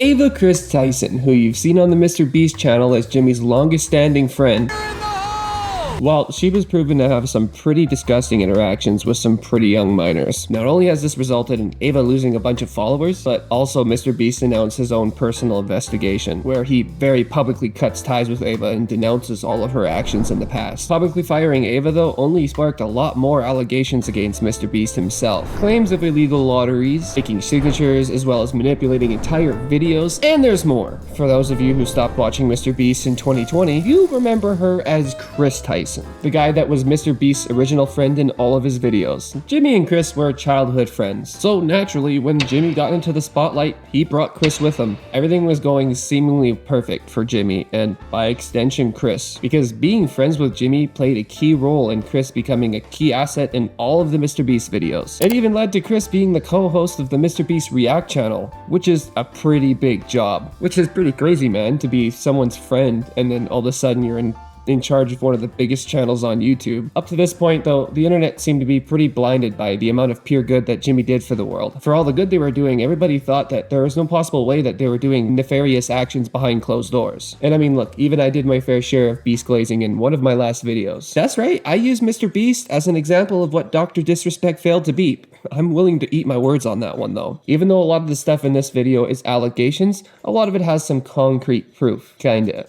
Ava Kris Tyson, who you've seen on the Mr. Beast channel as Jimmy's longest standing friend, well, she was proven to have some pretty disgusting interactions with some pretty young minors. Not only has this resulted in Ava losing a bunch of followers, but also Mr. Beast announced his own personal investigation, where he very publicly cuts ties with Ava and denounces all of her actions in the past. Publicly firing Ava, though, only sparked a lot more allegations against Mr. Beast himself. Claims of illegal lotteries, taking signatures, as well as manipulating entire videos, and there's more. For those of you who stopped watching Mr. Beast in 2020, you remember her as Kris Tyson, the guy that was Mr. Beast's original friend in all of his videos. Jimmy and Kris were childhood friends, so naturally, when Jimmy got into the spotlight, he brought Kris with him. Everything was going seemingly perfect for Jimmy, and by extension Kris, because being friends with Jimmy played a key role in Kris becoming a key asset in all of the Mr. Beast videos. It even led to Kris being the co-host of the Mr. Beast React channel, which is a pretty big job. Which is pretty crazy, man, to be someone's friend and then all of a sudden you're in charge of one of the biggest channels on YouTube. Up to this point, though, the internet seemed to be pretty blinded by the amount of pure good that Jimmy did for the world. For all the good they were doing, everybody thought that there was no possible way that they were doing nefarious actions behind closed doors. And I mean, look, even I did my fair share of beast glazing in one of my last videos. That's right, I used Mr. Beast as an example of what Dr. Disrespect failed to beat. I'm willing to eat my words on that one, though. Even though a lot of the stuff in this video is allegations, a lot of it has some concrete proof, kinda.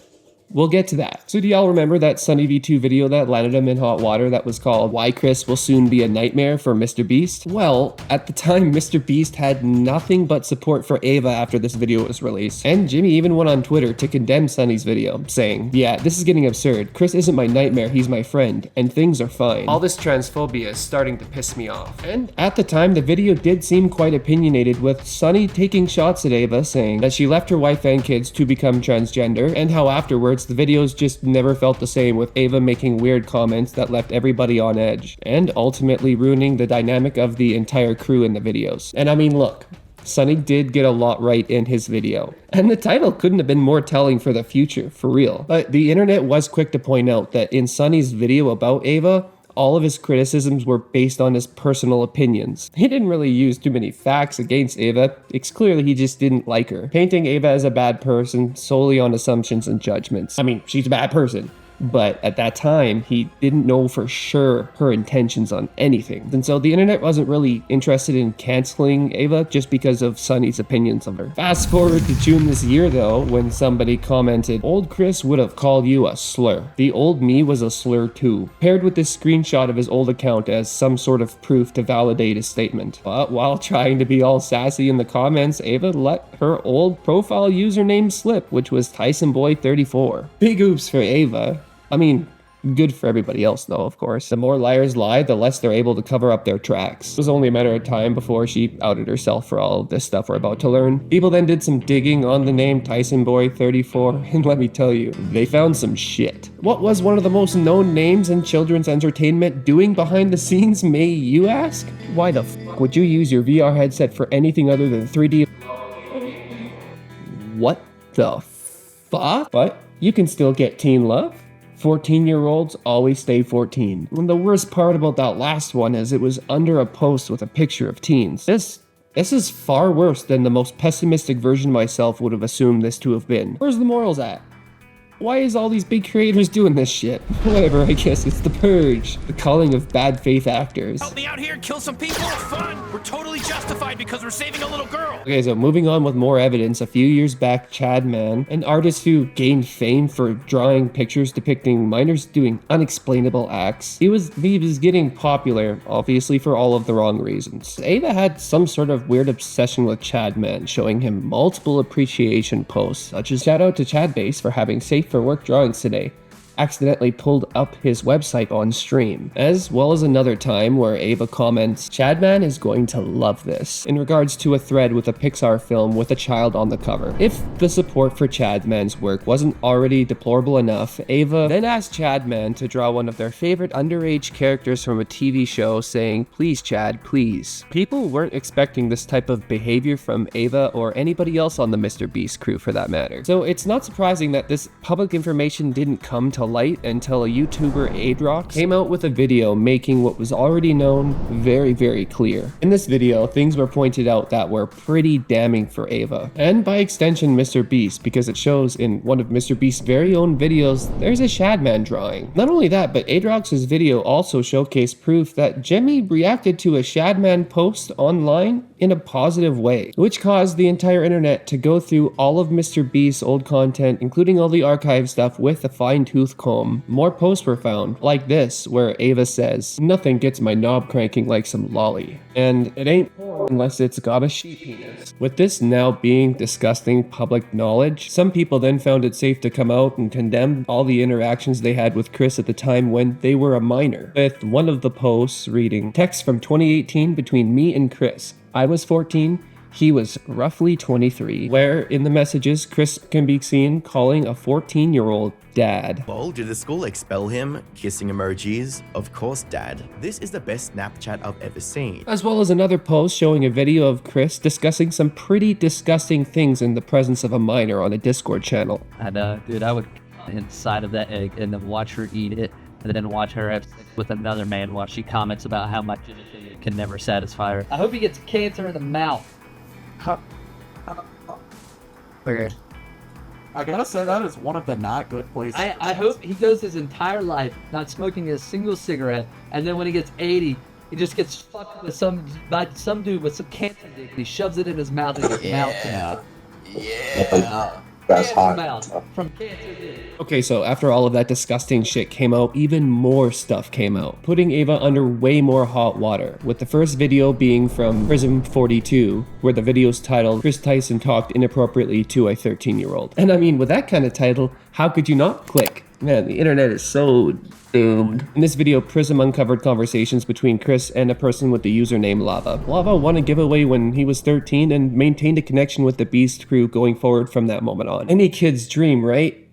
We'll get to that. So do y'all remember that Sunny V2 video that landed him in hot water that was called "Why Kris Will Soon Be a Nightmare for Mr. Beast"? Well, at the time, Mr. Beast had nothing but support for Ava after this video was released. And Jimmy even went on Twitter to condemn Sunny's video, saying, "Yeah, this is getting absurd. Kris isn't my nightmare, he's my friend, and things are fine. All this transphobia is starting to piss me off." And at the time, the video did seem quite opinionated, with Sunny taking shots at Ava, saying that she left her wife and kids to become transgender, and how afterwards the videos just never felt the same, with Ava making weird comments that left everybody on edge, and ultimately ruining the dynamic of the entire crew in the videos. And I mean, look, Sunny did get a lot right in his video, and the title couldn't have been more telling for the future, for real. But the internet was quick to point out that in Sunny's video about Ava, all of his criticisms were based on his personal opinions. He didn't really use too many facts against Ava. It's clearly he just didn't like her, painting Ava as a bad person solely on assumptions and judgments. I mean, she's a bad person. But at that time, he didn't know for sure her intentions on anything. And so the internet wasn't really interested in canceling Ava just because of Sunny's opinions of her. Fast forward to June this year, though, when somebody commented, "Old Kris would have called you a slur. The old me was a slur too," paired with this screenshot of his old account as some sort of proof to validate his statement. But while trying to be all sassy in the comments, Ava let her old profile username slip, which was TysonBoy34. Big oops for Ava. I mean, good for everybody else though, of course. The more liars lie, the less they're able to cover up their tracks. It was only a matter of time before she outed herself for all of this stuff we're about to learn. People then did some digging on the name TysonBoy34, and let me tell you, they found some shit. What was one of the most known names in children's entertainment doing behind the scenes, may you ask? Why the fuck would you use your VR headset for anything other than 3D? What the fuck? But you can still get teen love. 14-year-olds always stay 14. And the worst part about that last one is it was under a post with a picture of teens. This is far worse than the most pessimistic version of myself would have assumed this to have been. Where's the morals at? Why is all these big creators doing this shit? Whatever, I guess it's the purge. The calling of bad faith actors. Help me out here and kill some people, it's fun! We're totally justified because we're saving a little girl! Okay, so moving on with more evidence, a few years back, Chad Man, an artist who gained fame for drawing pictures depicting minors doing unexplainable acts, he was getting popular, obviously for all of the wrong reasons. Ava had some sort of weird obsession with Chad Man, showing him multiple appreciation posts, such as "Shout out to Chad Base for having safe for work drawings today." Accidentally pulled up his website on stream, as well as another time where Ava comments, "Chadman is going to love this," in regards to a thread with a Pixar film with a child on the cover. If the support for Chadman's work wasn't already deplorable enough, Ava then asked Chadman to draw one of their favorite underage characters from a TV show, saying, "Please Chad, please." People weren't expecting this type of behavior from Ava or anybody else on the Mr. Beast crew for that matter. So it's not surprising that this public information didn't come to light until a YouTuber, Adrox, came out with a video making what was already known very, very clear. In this video, things were pointed out that were pretty damning for Ava, and by extension Mr. Beast, because it shows in one of Mr. Beast's very own videos there's a Shadman drawing. Not only that, but Adrox's video also showcased proof that Jimmy reacted to a Shadman post online in a positive way, which caused the entire internet to go through all of Mr. Beast's old content, including all the archive stuff, with a fine-tooth comb. More posts were found, like this, where Ava says, "Nothing gets my knob cranking like some lolly. And it ain't porn unless it's got a sheep penis." With this now being disgusting public knowledge, some people then found it safe to come out and condemn all the interactions they had with Kris at the time when they were a minor, with one of the posts reading, "Text from 2018 between me and Kris. I was 14, he was roughly 23," where in the messages, Kris can be seen calling a 14-year-old dad. Well, did the school expel him? Kissing emojis? Of course, Dad. This is the best Snapchat I've ever seen. As well as another post showing a video of Kris discussing some pretty disgusting things in the presence of a minor on a Discord channel. And dude, I would inside of that egg and then watch her eat it, and then watch her have sex with another man while she comments about how much it can never satisfy her. I hope he gets cancer in the mouth. Okay. I gotta say, that is one of the not good places. I hope he goes his entire life not smoking a single cigarette, and then when he gets 80, he just gets fucked with by some dude with some cancer dick, and he shoves it in his mouth and gets melted. Yeah. That's hot. Mouth from cancer dick. Okay, so after all of that disgusting shit came out, even more stuff came out, putting Ava under way more hot water, with the first video being from Prism42, where the video's titled, "Kris Tyson talked inappropriately to a 13-year-old. And I mean, with that kind of title, how could you not click? Man, the internet is so doomed. In this video, Prism uncovered conversations between Kris and a person with the username Lava. Lava won a giveaway when he was 13 and maintained a connection with the Beast crew going forward from that moment on. Any kid's dream, right?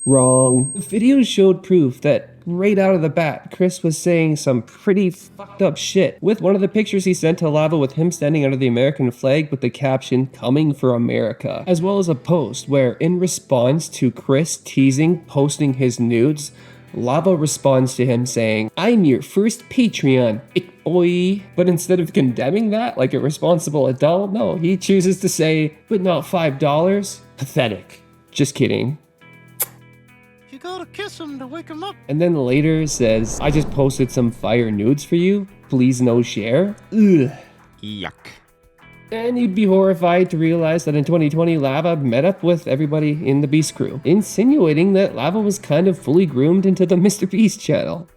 Wrong. The video showed proof that right out of the bat, Kris was saying some pretty fucked up shit, with one of the pictures he sent to Lava with him standing under the American flag with the caption, "Coming for America," as well as a post where, in response to Kris teasing posting his nudes, Lava responds to him saying, "I'm your first Patreon, big boy." But instead of condemning that like a responsible adult, no, he chooses to say, "But not $5. Pathetic." Just kidding. You gotta kiss him to wake him up. And then later says, "I just posted some fire nudes for you. Please no share." Ugh. Yuck. And you'd be horrified to realize that in 2020, Lava met up with everybody in the Beast crew, insinuating that Lava was kind of fully groomed into the Mr. Beast channel.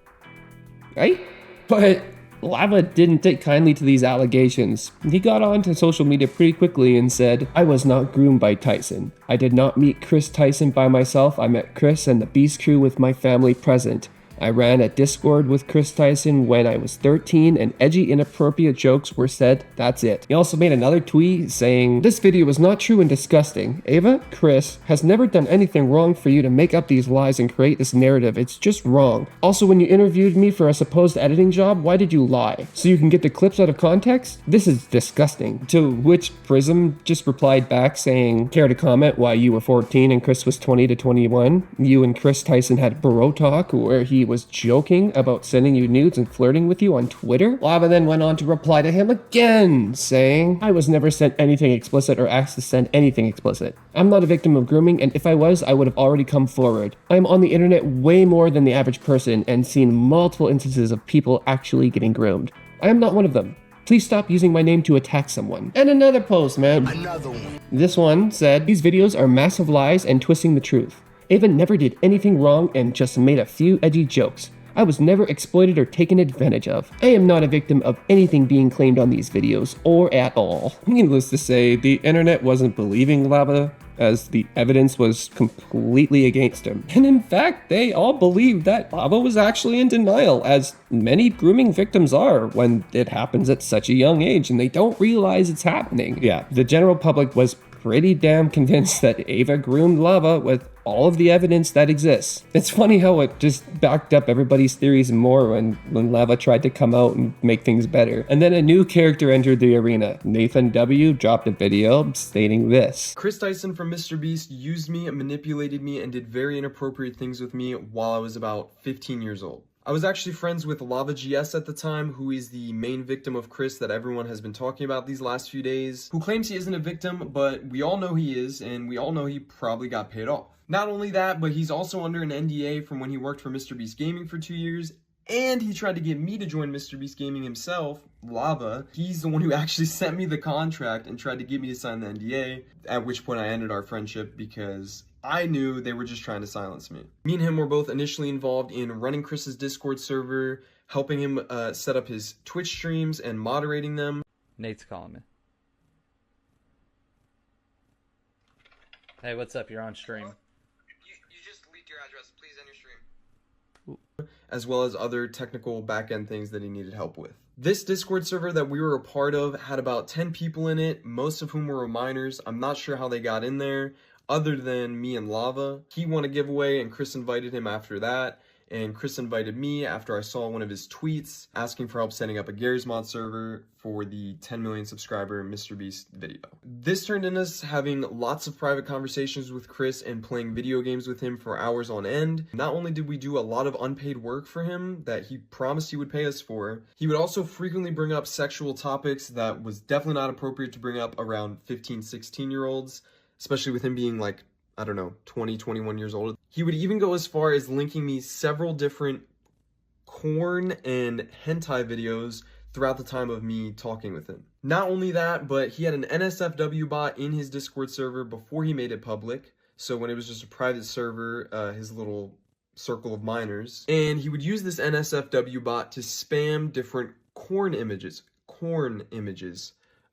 Right? But Lava didn't take kindly to these allegations. He got onto social media pretty quickly and said, "I was not groomed by Tyson. I did not meet Kris Tyson by myself. I met Kris and the Beast crew with my family present. I ran a Discord with Kris Tyson when I was 13 and edgy inappropriate jokes were said. That's it." He also made another tweet saying, "This video was not true and disgusting. Ava, Kris has never done anything wrong for you to make up these lies and create this narrative. It's just wrong. Also, when you interviewed me for a supposed editing job, why did you lie? So you can get the clips out of context? This is disgusting." To which Prism just replied back saying, "Care to comment why you were 14 and Kris was 20 to 21? You and Kris Tyson had bro talk where he was joking about sending you nudes and flirting with you on Twitter?" Lava then went on to reply to him again, saying, "I was never sent anything explicit or asked to send anything explicit. I'm not a victim of grooming, and if I was, I would have already come forward. I am on the internet way more than the average person and seen multiple instances of people actually getting groomed. I am not one of them. Please stop using my name to attack someone." And another post, man. Another one. This one said, "These videos are massive lies and twisting the truth. Ava never did anything wrong and just made a few edgy jokes. I was never exploited or taken advantage of. I am not a victim of anything being claimed on these videos, or at all." Needless to say, the internet wasn't believing Lava, as the evidence was completely against him. And in fact, they all believed that Lava was actually in denial, as many grooming victims are when it happens at such a young age and they don't realize it's happening. Yeah, the general public was pretty damn convinced that Ava groomed Lava with all of the evidence that exists. It's funny how it just backed up everybody's theories more when Lava tried to come out and make things better. And then a new character entered the arena. Nathan W. dropped a video stating this. Kris Tyson from MrBeast used me, manipulated me, and did very inappropriate things with me while I was about 15 years old. I was actually friends with Lava GS at the time, who is the main victim of Kris that everyone has been talking about these last few days, who claims he isn't a victim, but we all know he is, and we all know he probably got paid off. Not only that, but he's also under an NDA from when he worked for MrBeast Gaming for 2 years, and he tried to get me to join MrBeast Gaming himself, Lava. He's the one who actually sent me the contract and tried to get me to sign the NDA, at which point I ended our friendship because I knew they were just trying to silence me. Me and him were both initially involved in running Kris's Discord server, helping him set up his Twitch streams and moderating them. Nate's calling me. Hey, what's up? You're on stream. You just leaked your address. Please end your stream. As well as other technical back-end things that he needed help with. This Discord server that we were a part of had about 10 people in it, most of whom were minors. I'm not sure how they got in there, other than me and Lava. He won a giveaway and Kris invited him after that, and Kris invited me after I saw one of his tweets asking for help setting up a Garry's Mod server for the 10 million subscriber MrBeast video. This turned into us having lots of private conversations with Kris and playing video games with him for hours on end. Not only did we do a lot of unpaid work for him that he promised he would pay us for, he would also frequently bring up sexual topics that was definitely not appropriate to bring up around 15, 16-year-olds, especially with him being like, I don't know, 20, 21 years old. He would even go as far as linking me several different corn and hentai videos throughout the time of me talking with him. Not only that, but he had an NSFW bot in his Discord server before he made it public. So when it was just a private server, his little circle of minors. And he would use this NSFW bot to spam different corn images,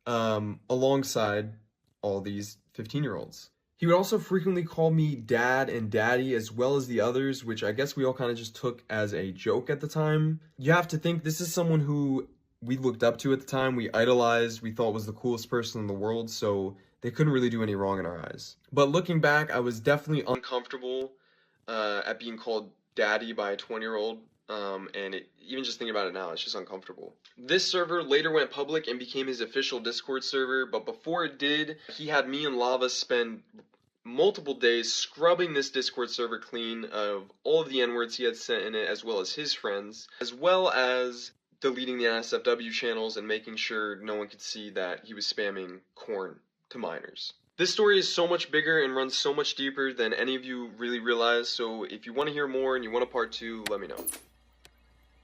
alongside all these 15-year-olds. He would also frequently call me dad and daddy, as well as the others, which I guess we all kind of just took as a joke at the time. You have to think this is someone who we looked up to at the time, we idolized, we thought was the coolest person in the world, so they couldn't really do any wrong in our eyes. But looking back, I was definitely uncomfortable at being called daddy by a 20-year-old. Even just thinking about it now, it's just uncomfortable. This server later went public and became his official Discord server, but before it did, he had me and Lava spend multiple days scrubbing this Discord server clean of all of the N-words he had sent in it, as well as his friends, as well as deleting the NSFW channels and making sure no one could see that he was spamming corn to minors. This story is so much bigger and runs so much deeper than any of you really realize, so if you want to hear more and you want a part 2, let me know.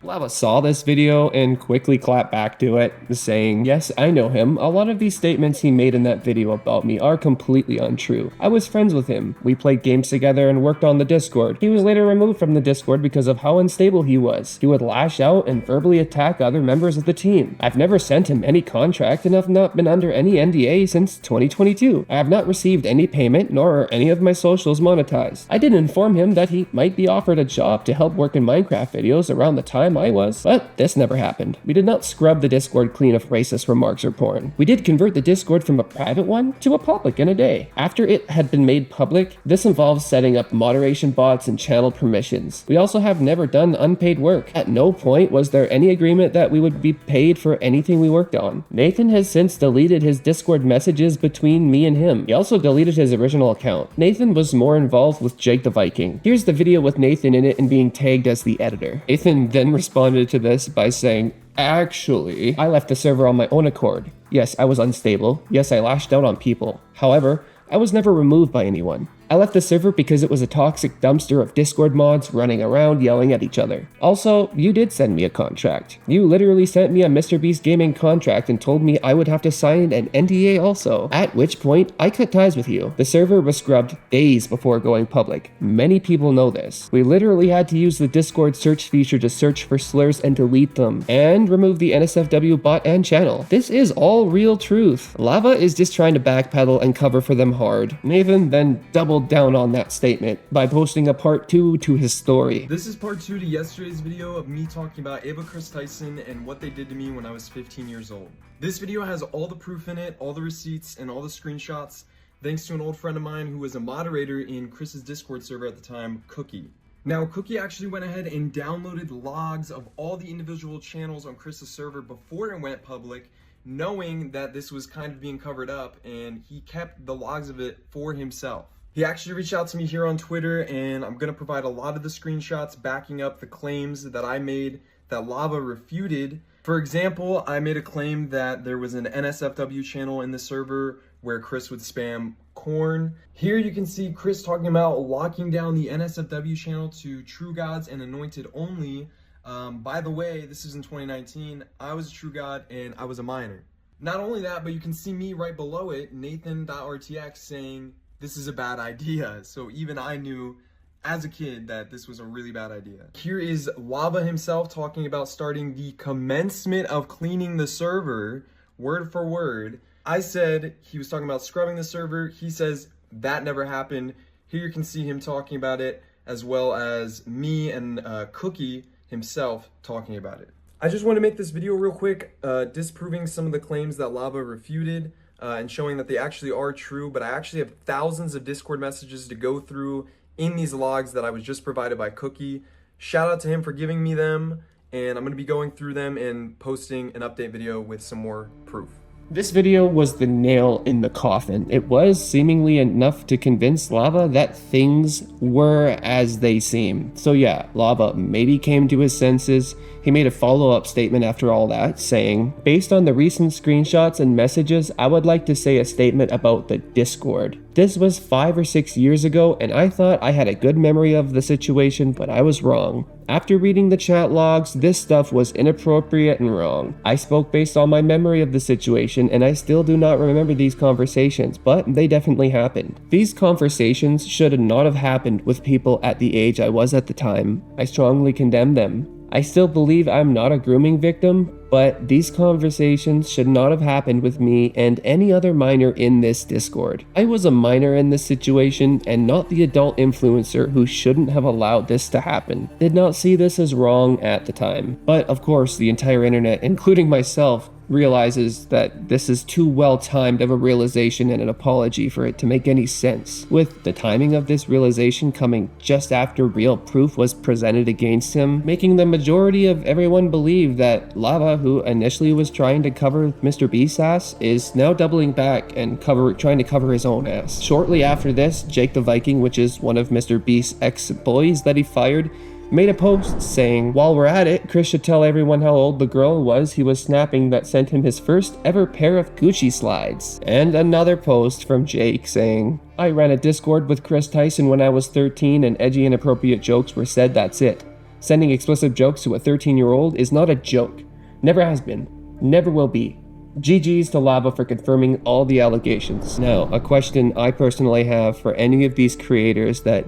Lava saw this video and quickly clapped back to it, saying, "Yes, I know him. A lot of these statements he made in that video about me are completely untrue. I was friends with him. We played games together and worked on the Discord. He was later removed from the Discord because of how unstable he was. He would lash out and verbally attack other members of the team. I've never sent him any contract and have not been under any NDA since 2022. I have not received any payment, nor are any of my socials monetized. I did inform him that he might be offered a job to help work in Minecraft videos around the time I was, but this never happened. We did not scrub the Discord clean of racist remarks or porn. We did convert the Discord from a private one to a public in a day. After it had been made public, this involves setting up moderation bots and channel permissions. We also have never done unpaid work. At no point was there any agreement that we would be paid for anything we worked on. Nathan has since deleted his Discord messages between me and him. He also deleted his original account. Nathan was more involved with Jake the Viking. Here's the video with Nathan in it and being tagged as the editor. Nathan then responded to this by saying, "Actually, I left the server on my own accord. Yes, I was unstable. Yes, I lashed out on people. However, I was never removed by anyone. I left the server because it was a toxic dumpster of Discord mods running around yelling at each other. Also, you did send me a contract. You literally sent me a MrBeast Gaming contract and told me I would have to sign an NDA also, at which point I cut ties with you. The server was scrubbed days before going public. Many people know this. We literally had to use the Discord search feature to search for slurs and delete them, and remove the NSFW bot and channel. This is all real truth. Lava is just trying to backpedal and cover for them hard." Nathan then doubled down on that statement by posting a part 2 to his story. This is part 2 to yesterday's video of me talking about Ava Kris Tyson and what they did to me when I was 15 years old. This video has all the proof in it, all the receipts, and all the screenshots thanks to an old friend of mine who was a moderator in Kris's Discord server at the time, Cookie. Now, Cookie actually went ahead and downloaded logs of all the individual channels on Kris's server before it went public, knowing that this was kind of being covered up, and he kept the logs of it for himself. He actually reached out to me here on Twitter, and I'm going to provide a lot of the screenshots backing up the claims that I made that Lava refuted. For example, I made a claim that there was an NSFW channel in the server where Kris would spam corn. Here you can see Kris talking about locking down the NSFW channel to True Gods and Anointed only. By the way, this is in 2019. I was a True God and I was a minor. Not only that, but you can see me right below it, Nathan.rtx, saying this is a bad idea. So even I knew as a kid that this was a really bad idea. Here is Lava himself talking about starting the commencement of cleaning the server, word for word. I said he was talking about scrubbing the server. He says that never happened. Here you can see him talking about it, as well as me and Cookie himself talking about it. I just want to make this video real quick, disproving some of the claims that Lava refuted and showing that they actually are true, but I actually have thousands of Discord messages to go through in these logs that I was just provided by Cookie. Shout out to him for giving me them, and I'm going to be going through them and posting an update video with some more proof. This video was the nail in the coffin. It was seemingly enough to convince Lava that things were as they seem. So yeah, Lava maybe came to his senses. He made a follow-up statement after all that, saying, based on the recent screenshots and messages, I would like to say a statement about the Discord. This was 5 or 6 years ago, and I thought I had a good memory of the situation, but I was wrong. After reading the chat logs, this stuff was inappropriate and wrong. I spoke based on my memory of the situation, and I still do not remember these conversations, but they definitely happened. These conversations should not have happened with people at the age I was at the time. I strongly condemn them. I still believe I'm not a grooming victim, but these conversations should not have happened with me and any other minor in this Discord. I was a minor in this situation and not the adult influencer who shouldn't have allowed this to happen. Did not see this as wrong at the time. But of course, the entire internet, including myself, realizes that this is too well timed of a realization and an apology for it to make any sense, with the timing of this realization coming just after real proof was presented against him, making the majority of everyone believe that Lava, who initially was trying to cover Mr. Beast's ass, is now doubling back and trying to cover his own ass. Shortly after this, Jake the Viking, which is one of Mr. Beast's ex-employees that he fired, made a post saying, while we're at it, Kris should tell everyone how old the girl was he was snapping that sent him his first ever pair of Gucci slides. And another post from Jake saying, I ran a Discord with Tyson when I was 13 and edgy inappropriate jokes were said, that's it. Sending explicit jokes to a 13-year-old is not a joke. Never has been. Never will be. GG's to Lava for confirming all the allegations. Now, a question I personally have for any of these creators that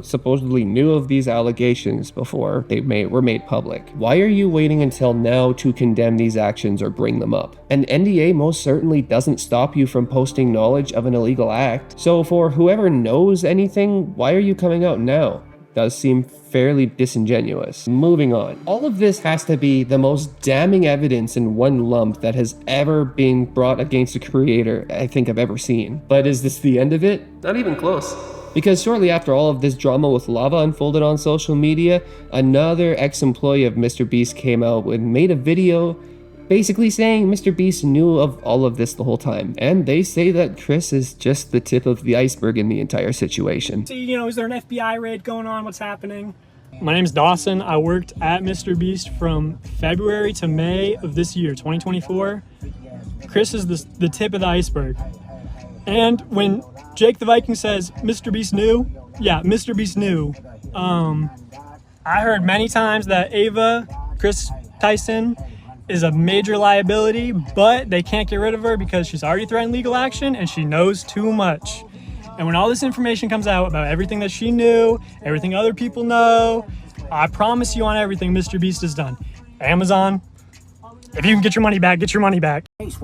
supposedly knew of these allegations before they were made public. Why are you waiting until now to condemn these actions or bring them up? An NDA most certainly doesn't stop you from posting knowledge of an illegal act. So for whoever knows anything, why are you coming out now? Does seem fairly disingenuous. Moving on. All of this has to be the most damning evidence in one lump that has ever been brought against a creator I think I've ever seen. But is this the end of it? Not even close. Because shortly after all of this drama with Lava unfolded on social media, another ex-employee of Mr. Beast came out and made a video basically saying Mr. Beast knew of all of this the whole time. And they say that Kris is just the tip of the iceberg in the entire situation. See, is there an FBI raid going on? What's happening? My name's Dawson. I worked at Mr. Beast from February to May of this year, 2024. Kris is the tip of the iceberg. And when Jake the Viking says Mr. Beast knew, yeah, Mr. Beast knew. I heard many times that Ava, Kris Tyson, is a major liability, but they can't get rid of her because she's already threatened legal action and she knows too much. And when all this information comes out about everything that she knew, everything other people know, I promise you on everything Mr. Beast has done. Amazon, if you can get your money back, get your money back. Because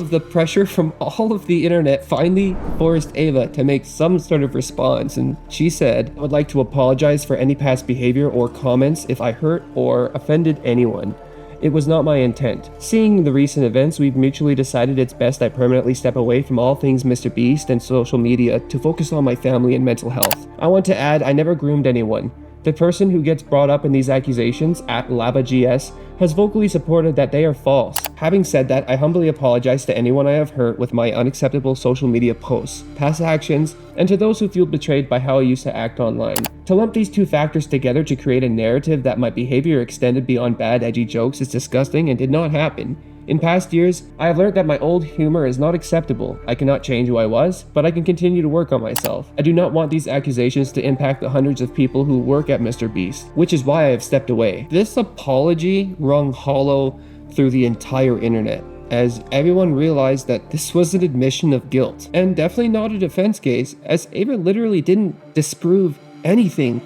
the pressure from all of the internet finally forced Ava to make some sort of response, and she said, I would like to apologize for any past behavior or comments if I hurt or offended anyone. It was not my intent. Seeing the recent events, we've mutually decided it's best I permanently step away from all things Mr. Beast and social media to focus on my family and mental health. I want to add, I never groomed anyone. The person who gets brought up in these accusations, at LabaGS, has vocally supported that they are false. Having said that, I humbly apologize to anyone I have hurt with my unacceptable social media posts, past actions, and to those who feel betrayed by how I used to act online. To lump these two factors together to create a narrative that my behavior extended beyond bad edgy jokes is disgusting and did not happen. In past years, I have learned that my old humor is not acceptable. I cannot change who I was, but I can continue to work on myself. I do not want these accusations to impact the hundreds of people who work at Mr. Beast, which is why I have stepped away. This apology rung hollow through the entire internet, as everyone realized that this was an admission of guilt, and definitely not a defense case, as Ava literally didn't disprove anything.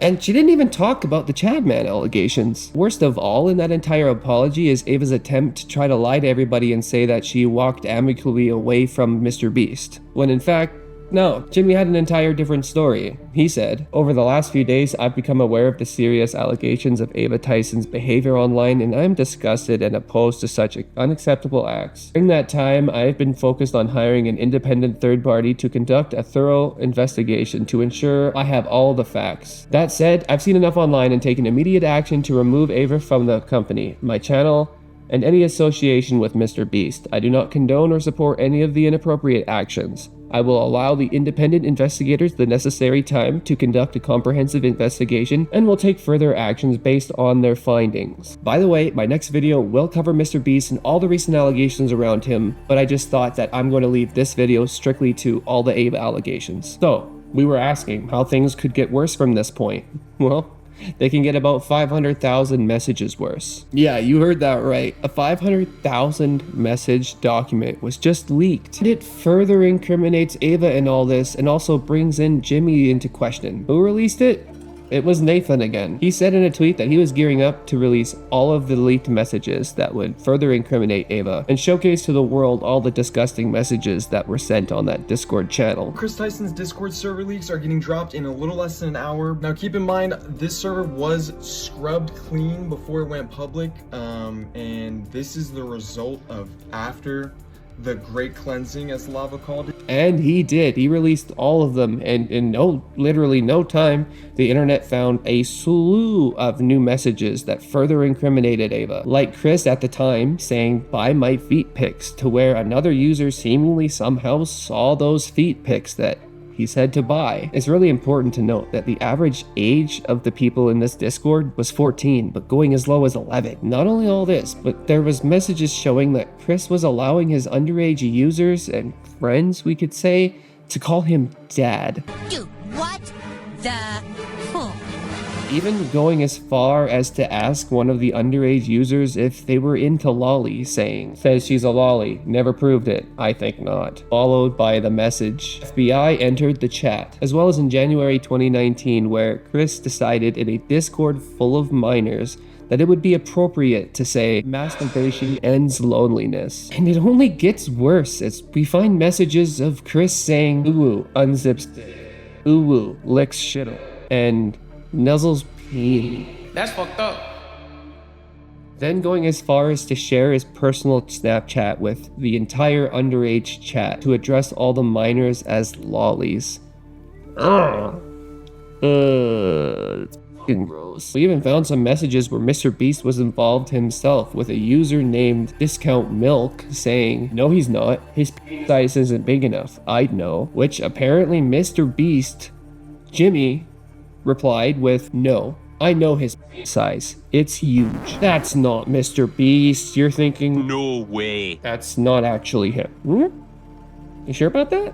And she didn't even talk about the Chadman allegations. Worst of all in that entire apology is Ava's attempt to try to lie to everybody and say that she walked amicably away from Mr. Beast, when in fact, no, Jimmy had an entire different story. He said, "Over the last few days, I've become aware of the serious allegations of Ava Tyson's behavior online, and I'm disgusted and opposed to such unacceptable acts. During that time, I've been focused on hiring an independent third party to conduct a thorough investigation to ensure I have all the facts. That said, I've seen enough online and taken immediate action to remove Ava from the company, my channel, and any association with Mr. Beast. I do not condone or support any of the inappropriate actions. I will allow the independent investigators the necessary time to conduct a comprehensive investigation and will take further actions based on their findings." By the way, my next video will cover Mr. Beast and all the recent allegations around him, but I just thought that I'm going to leave this video strictly to all the Ava allegations. So, we were asking how things could get worse from this point. Well, they can get about 500,000 messages worse. Yeah, you heard that right. A 500,000 message document was just leaked. And it further incriminates Ava in all this and also brings in Jimmy into question. Who released it? It was Nathan again. He said in a tweet that he was gearing up to release all of the leaked messages that would further incriminate Ava and showcase to the world all the disgusting messages that were sent on that Discord channel. Kris Tyson's Discord server leaks are getting dropped in a little less than an hour. Now keep in mind, this server was scrubbed clean before it went public, and this is the result of after the great cleansing, as Lava called it. And he did. He released all of them, and in literally no time, the internet found a slew of new messages that further incriminated Ava. Like Kris at the time saying, "Buy my feet pics," to where another user seemingly somehow saw those feet pics that he said to buy. It's really important to note that the average age of the people in this Discord was 14, but going as low as 11. Not only all this, but there was messages showing that Kris was allowing his underage users and friends, we could say, to call him dad. You what the fuck? Even going as far as to ask one of the underage users if they were into lolly, saying, "Says she's a lolly, never proved it, I think not." Followed by the message, "FBI entered the chat," as well as in January 2019 where Kris decided in a Discord full of minors that it would be appropriate to say masturbation ends loneliness. And it only gets worse as we find messages of Kris saying, "Ooh, unzips dick. Ooh, licks shittle," and nuzzles pee. That's fucked up. Then going as far as to share his personal Snapchat with the entire underage chat to address all the minors as lollies. It's fucking gross. We even found some messages where Mr. Beast was involved himself with a user named Discount Milk saying, "No, he's not. His size isn't big enough. I'd know." Which apparently Mr. Beast, Jimmy, replied with, "No, I know his size. It's huge." That's not Mr. Beast. You're thinking, No way. that's not actually him. You sure about that?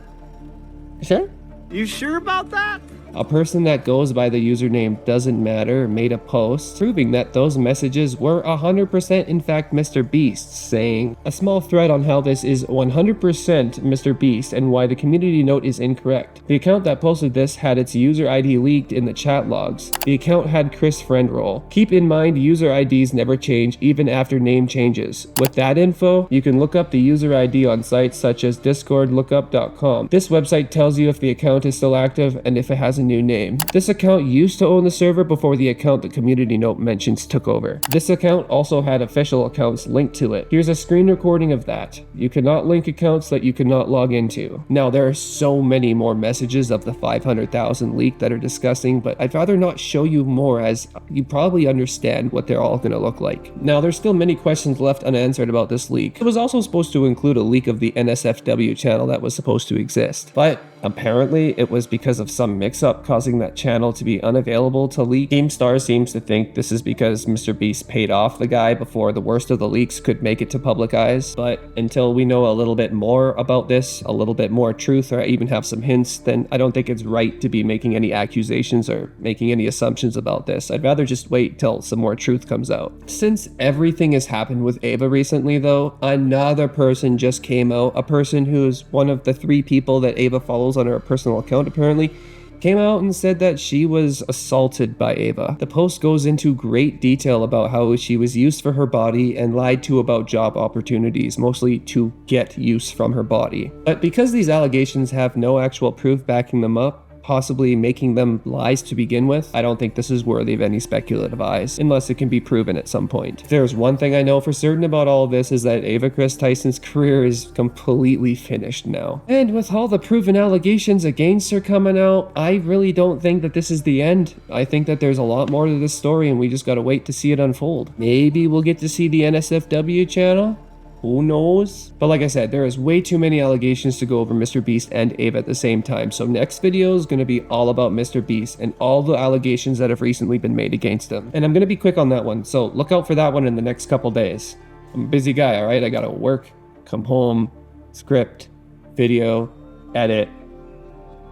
You sure? You sure about that? A person that goes by the username Doesn't Matter made a post proving that those messages were 100% in fact Mr. Beast, saying, "A small thread on how this is 100% Mr. Beast and why the community note is incorrect. The account that posted this had its user ID leaked in the chat logs. The account had Kris friend role. Keep in mind user IDs never change even after name changes. With that info, you can look up the user ID on sites such as discordlookup.com. This website tells you if the account is still active and if it hasn't new name. This account used to own the server before the account the community note mentions took over. This account also had official accounts linked to it. Here's a screen recording of that. You cannot link accounts that you cannot log into. Now, there are so many more messages of the 500,000 leak that are disgusting, but I'd rather not show you more, as you probably understand what they're all gonna look like. Now, there's still many questions left unanswered about this leak. It was also supposed to include a leak of the NSFW channel that was supposed to exist, but apparently it was because of some mix-up causing that channel to be unavailable to leak. Keemstar seems to think this is because MrBeast paid off the guy before the worst of the leaks could make it to public eyes, but until we know a little bit more about this, a little bit more truth, or even have some hints, then I don't think it's right to be making any accusations or making any assumptions about this. I'd rather just wait till some more truth comes out. Since everything has happened with Ava recently though, another person just came out, a person who's one of the 3 people that Ava follows on her personal account apparently, came out and said that she was assaulted by Ava. The post goes into great detail about how she was used for her body and lied to about job opportunities, mostly to get use from her body. But because these allegations have no actual proof backing them up, possibly making them lies to begin with, I don't think this is worthy of any speculative eyes, unless it can be proven at some point. If there's one thing I know for certain about all of this, is that Ava Kris Tyson's career is completely finished now. And with all the proven allegations against her coming out, I really don't think that this is the end. I think that there's a lot more to this story, and we just gotta wait to see it unfold. Maybe we'll get to see the NSFW channel? Who knows? But like I said, there is way too many allegations to go over MrBeast and Ava at the same time. So next video is going to be all about MrBeast and all the allegations that have recently been made against him. And I'm going to be quick on that one. So look out for that one in the next couple days. I'm a busy guy, all right? I got to work, come home, script, video, edit,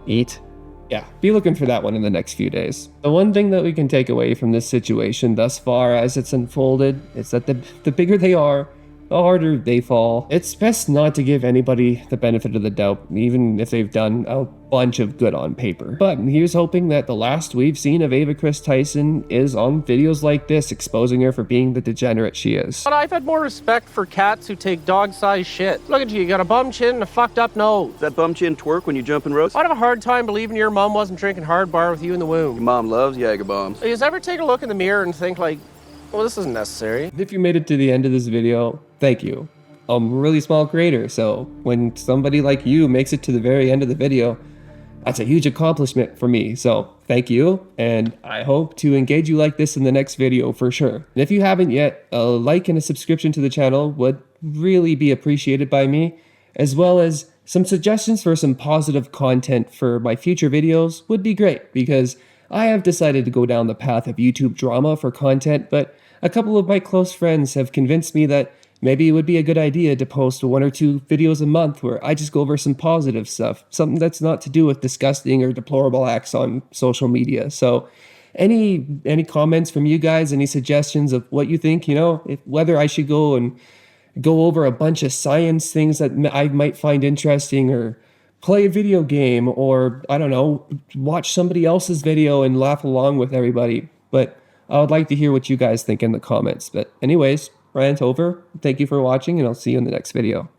eat. Yeah, be looking for that one in the next few days. The one thing that we can take away from this situation thus far as it's unfolded is that the bigger they are, the harder they fall. It's best not to give anybody the benefit of the doubt, even if they've done a bunch of good on paper. But here's hoping that the last we've seen of Ava Kris Tyson is on videos like this, exposing her for being the degenerate she is. But I've had more respect for cats who take dog-sized shit. Look at you got a bum chin and a fucked up nose. Does that bum chin twerk when you jump in roast? I'd have a hard time believing your mom wasn't drinking hard bar with you in the womb. Your mom loves Jager bombs. You ever take a look in the mirror and think like, well, this isn't necessary. If you made it to the end of this video, thank you. I'm a really small creator, so when somebody like you makes it to the very end of the video, that's a huge accomplishment for me. So thank you, and I hope to engage you like this in the next video for sure. And if you haven't yet, a like and a subscription to the channel would really be appreciated by me, as well as some suggestions for some positive content for my future videos would be great, because I have decided to go down the path of YouTube drama for content, but a couple of my close friends have convinced me that maybe it would be a good idea to post 1 or 2 videos a month where I just go over some positive stuff, something that's not to do with disgusting or deplorable acts on social media. So any comments from you guys, any suggestions of what you think, whether I should go over a bunch of science things that I might find interesting, or play a video game, or I don't know, watch somebody else's video and laugh along with everybody. But I would like to hear what you guys think in the comments. But anyways, rant over. Thank you for watching, and I'll see you in the next video.